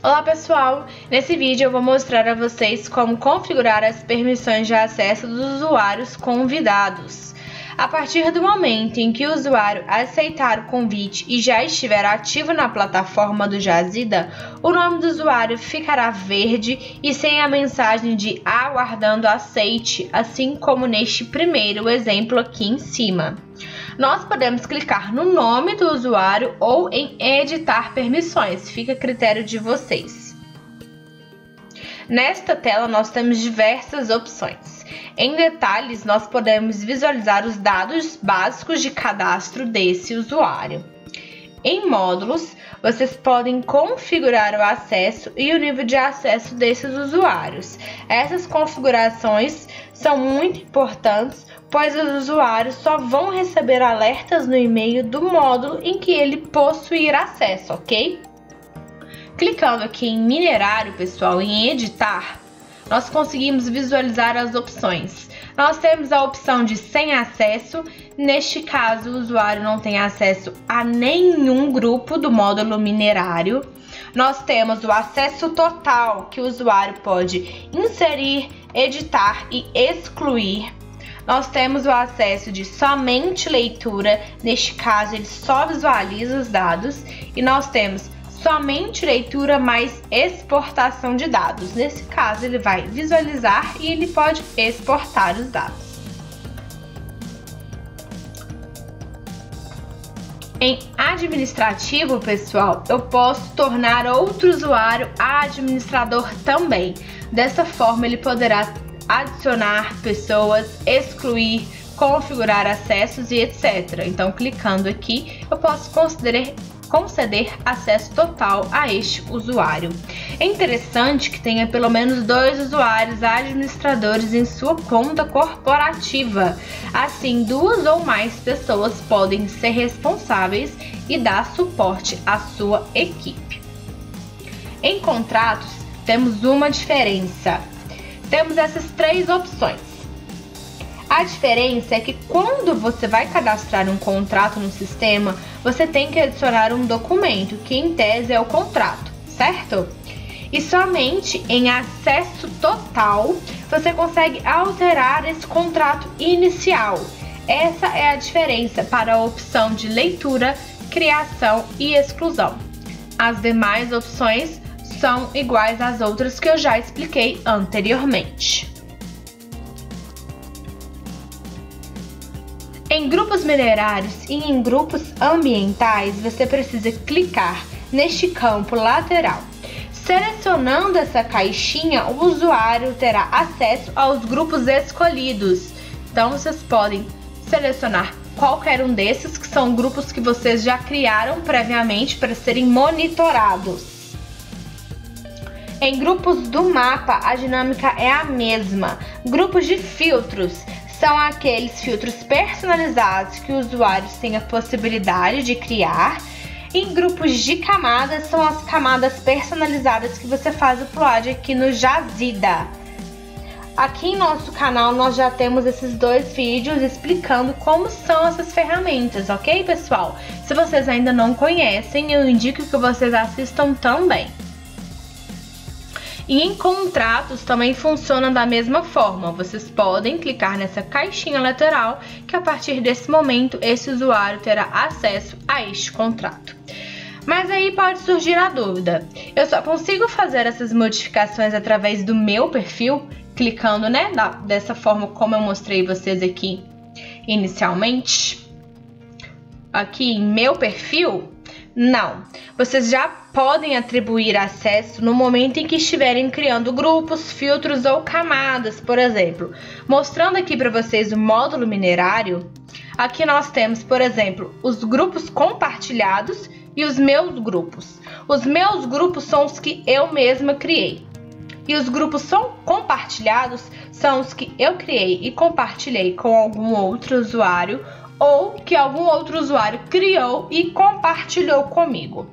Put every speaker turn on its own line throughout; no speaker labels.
Olá pessoal, nesse vídeo eu vou mostrar a vocês como configurar as permissões de acesso dos usuários convidados. A partir do momento em que o usuário aceitar o convite e já estiver ativo na plataforma do Jazida, o nome do usuário ficará verde e sem a mensagem de aguardando aceite, assim como neste primeiro exemplo aqui em cima. Nós podemos clicar no nome do usuário ou em editar permissões, fica a critério de vocês. Nesta tela nós temos diversas opções. Em detalhes, nós podemos visualizar os dados básicos de cadastro desse usuário. Em módulos, vocês podem configurar o acesso e o nível de acesso desses usuários. Essas configurações são muito importantes, pois os usuários só vão receber alertas no e-mail do módulo em que ele possuir acesso, ok? Clicando aqui em minerário, pessoal, em editar, nós conseguimos visualizar as opções. Nós temos a opção de sem acesso, neste caso o usuário não tem acesso a nenhum grupo do módulo minerário. Nós temos o acesso total, que o usuário pode inserir, editar e excluir. Nós temos o acesso de somente leitura, neste caso ele só visualiza os dados, e nós temos somente leitura mais exportação de dados. Nesse caso ele vai visualizar e ele pode exportar os dados. Em administrativo, pessoal, eu posso tornar outro usuário administrador também. Dessa forma ele poderá adicionar pessoas, excluir, configurar acessos e etc. Então, clicando aqui, eu posso conceder acesso total a este usuário. É interessante que tenha pelo menos 2 usuários administradores em sua conta corporativa. Assim, 2 ou mais pessoas podem ser responsáveis e dar suporte à sua equipe. Em contratos, temos uma diferença. Temos essas 3 opções. A diferença é que quando você vai cadastrar um contrato no sistema, você tem que adicionar um documento, que em tese é o contrato, certo? E somente em acesso total, você consegue alterar esse contrato inicial. Essa é a diferença para a opção de leitura, criação e exclusão. As demais opções são iguais às outras que eu já expliquei anteriormente. Em grupos minerários e em grupos ambientais, você precisa clicar neste campo lateral. Selecionando essa caixinha, o usuário terá acesso aos grupos escolhidos. Então, vocês podem selecionar qualquer um desses, que são grupos que vocês já criaram previamente para serem monitorados. Em grupos do mapa, a dinâmica é a mesma. Grupos de filtros são aqueles filtros personalizados que os usuários têm a possibilidade de criar. Em grupos de camadas, são as camadas personalizadas que você faz upload aqui no Jazida. Aqui em nosso canal nós já temos esses 2 vídeos explicando como são essas ferramentas, ok, pessoal? Se vocês ainda não conhecem, eu indico que vocês assistam também. E em contratos também funciona da mesma forma. Vocês podem clicar nessa caixinha lateral, que a partir desse momento esse usuário terá acesso a este contrato. Mas aí pode surgir a dúvida: eu só consigo fazer essas modificações através do meu perfil, clicando, dessa forma como eu mostrei vocês aqui inicialmente, aqui em meu perfil? Não, vocês já podem atribuir acesso no momento em que estiverem criando grupos, filtros ou camadas, por exemplo. Mostrando aqui para vocês o módulo minerário, aqui nós temos, por exemplo, os grupos compartilhados e os meus grupos. Os meus grupos são os que eu mesma criei. E os grupos são compartilhados são os que eu criei e compartilhei com algum outro usuário, ou que algum outro usuário criou e compartilhou comigo.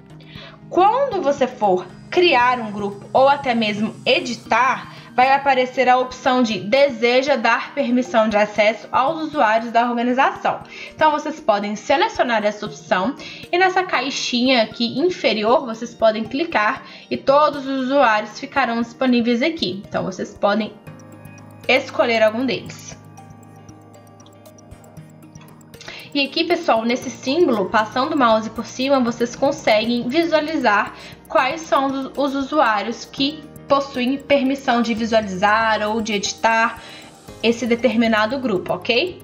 Quando você for criar um grupo ou até mesmo editar, vai aparecer a opção de deseja dar permissão de acesso aos usuários da organização. Então vocês podem selecionar essa opção e nessa caixinha aqui inferior vocês podem clicar e todos os usuários ficarão disponíveis aqui. Então vocês podem escolher algum deles. E aqui, pessoal, nesse símbolo, passando o mouse por cima, vocês conseguem visualizar quais são os usuários que possuem permissão de visualizar ou de editar esse determinado grupo, ok?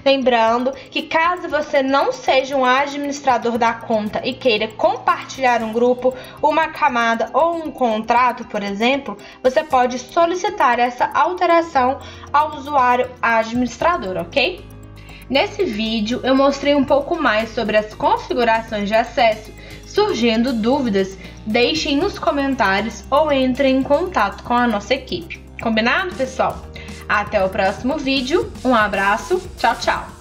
Lembrando que caso você não seja um administrador da conta e queira compartilhar um grupo, uma camada ou um contrato, por exemplo, você pode solicitar essa alteração ao usuário administrador, ok? Nesse vídeo eu mostrei um pouco mais sobre as configurações de acesso. Surgindo dúvidas, deixem nos comentários ou entrem em contato com a nossa equipe. Combinado, pessoal? Até o próximo vídeo, um abraço, tchau, tchau!